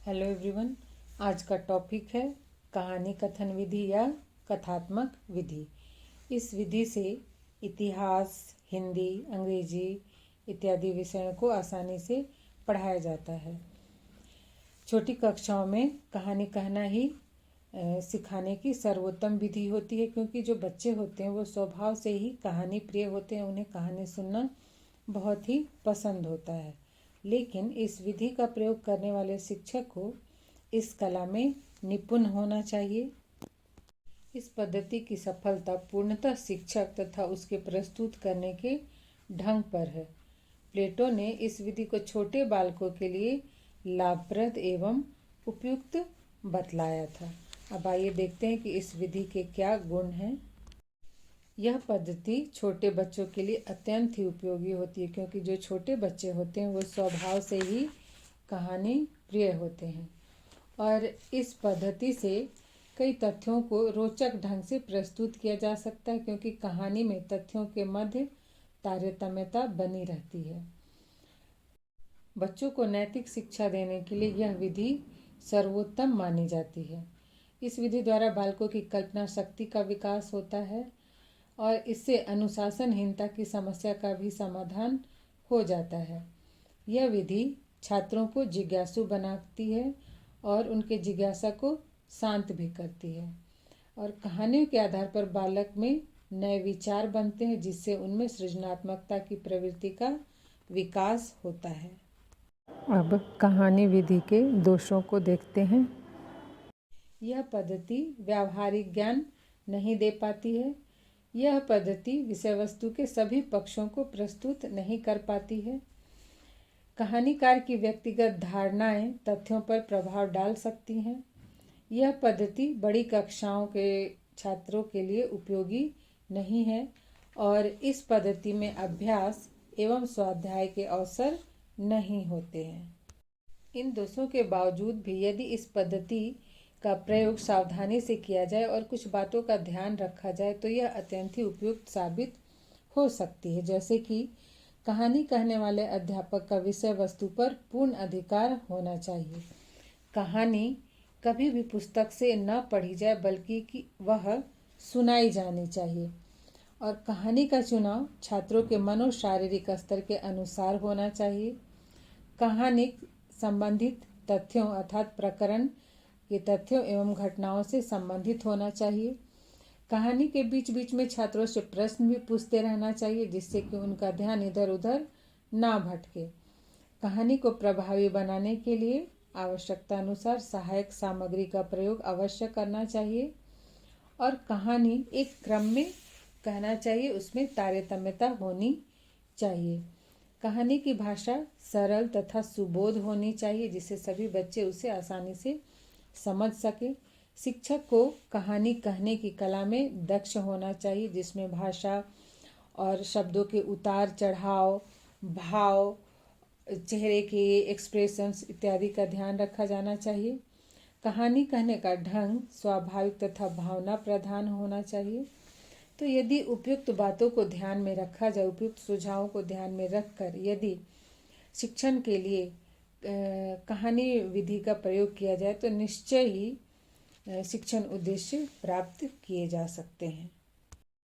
Hello everyone. आज का topic है कहानी कथन विधि या कथात्मक विधि। इस विधि से इतिहास, हिंदी, अंग्रेजी इत्यादि विषयों को आसानी से पढ़ाया जाता है। छोटी कक्षाओं में कहानी कहना ही सिखाने की सर्वोत्तम विधि होती है, क्योंकि जो बच्चे होते हैं वो स्वभाव से ही कहानी प्रिय होते हैं। उन्हें कहानी सुनना बहुत ही पसंद होता है। लेकिन इस विधि का प्रयोग करने वाले शिक्षक को इस कला में निपुण होना चाहिए। इस पद्धति की सफलता पूर्णतः शिक्षक तथा उसके प्रस्तुत करने के ढंग पर है। प्लेटो ने इस विधि को छोटे बालकों के लिए लाभप्रद एवं उपयुक्त बतलाया था। अब आइए देखते हैं कि इस विधि के क्या गुण हैं। यह पद्धति छोटे बच्चों के लिए अत्यंत ही उपयोगी होती है, क्योंकि जो छोटे बच्चे होते हैं वो स्वभाव से ही कहानी प्रिय होते हैं और इस पद्धति से कई तथ्यों को रोचक ढंग से प्रस्तुत किया जा सकता है, क्योंकि कहानी में तथ्यों के मध्य तारतम्यता बनी रहती है। बच्चों को नैतिक शिक्षा देने के लिए यह विधि सर्वोत्तम मानी जाती है। इस विधि द्वारा बालकों की कल्पना शक्ति का विकास होता है और इससे अनुशासनहीनता की समस्या का भी समाधान हो जाता है। यह विधि छात्रों को जिज्ञासु बनाती है और उनके जिज्ञासा को शांत भी करती है और कहानियों के आधार पर बालक में नए विचार बनते हैं, जिससे उनमें सृजनात्मकता की प्रवृत्ति का विकास होता है। अब कहानी विधि के दोषों को देखते हैं। यह पद्धति व्यावहारिक ज्ञान नहीं दे पाती है। यह पद्धति विषय वस्तु के सभी पक्षों को प्रस्तुत नहीं कर पाती है। कहानीकार की व्यक्तिगत धारणाएं तथ्यों पर प्रभाव डाल सकती हैं। यह पद्धति बड़ी कक्षाओं के छात्रों के लिए उपयोगी नहीं है और इस पद्धति में अभ्यास एवं स्वाध्याय के अवसर नहीं होते हैं। इन दोषों के बावजूद भी यदि इस पद्धति का प्रयोग सावधानी से किया जाए और कुछ बातों का ध्यान रखा जाए तो यह अत्यंत ही उपयुक्त साबित हो सकती है। जैसे कि कहानी कहने वाले अध्यापक का विषय वस्तु पर पूर्ण अधिकार होना चाहिए। कहानी कभी भी पुस्तक से न पढ़ी जाए, बल्कि कि वह सुनाई जानी चाहिए और कहानी का चुनाव छात्रों के मनोशारीरिक स्तर के अनुसार होना चाहिए। कहानी संबंधित तथ्यों अर्थात प्रकरण के तथ्यों एवं घटनाओं से संबंधित होना चाहिए। कहानी के बीच बीच में छात्रों से प्रश्न भी पूछते रहना चाहिए, जिससे कि उनका ध्यान इधर उधर ना भटके। कहानी को प्रभावी बनाने के लिए आवश्यकता अनुसार सहायक सामग्री का प्रयोग अवश्य करना चाहिए और कहानी एक क्रम में कहना चाहिए, उसमें तारतम्यता होनी चाहिए। कहानी की भाषा सरल तथा सुबोध होनी चाहिए, जिससे सभी बच्चे उसे आसानी से समझ सके। शिक्षक को कहानी कहने की कला में दक्ष होना चाहिए, जिसमें भाषा और शब्दों के उतार चढ़ाव, भाव, चेहरे के एक्सप्रेशंस इत्यादि का ध्यान रखा जाना चाहिए। कहानी कहने का ढंग स्वाभाविक तथा भावना प्रधान होना चाहिए। तो यदि उपयुक्त बातों को ध्यान में रखा जाए, उपयुक्त सुझावों को ध्यान में रखकर यदि शिक्षण के लिए कहानी विधि का प्रयोग किया जाए तो निश्चय ही शिक्षण उद्देश्य प्राप्त किए जा सकते हैं।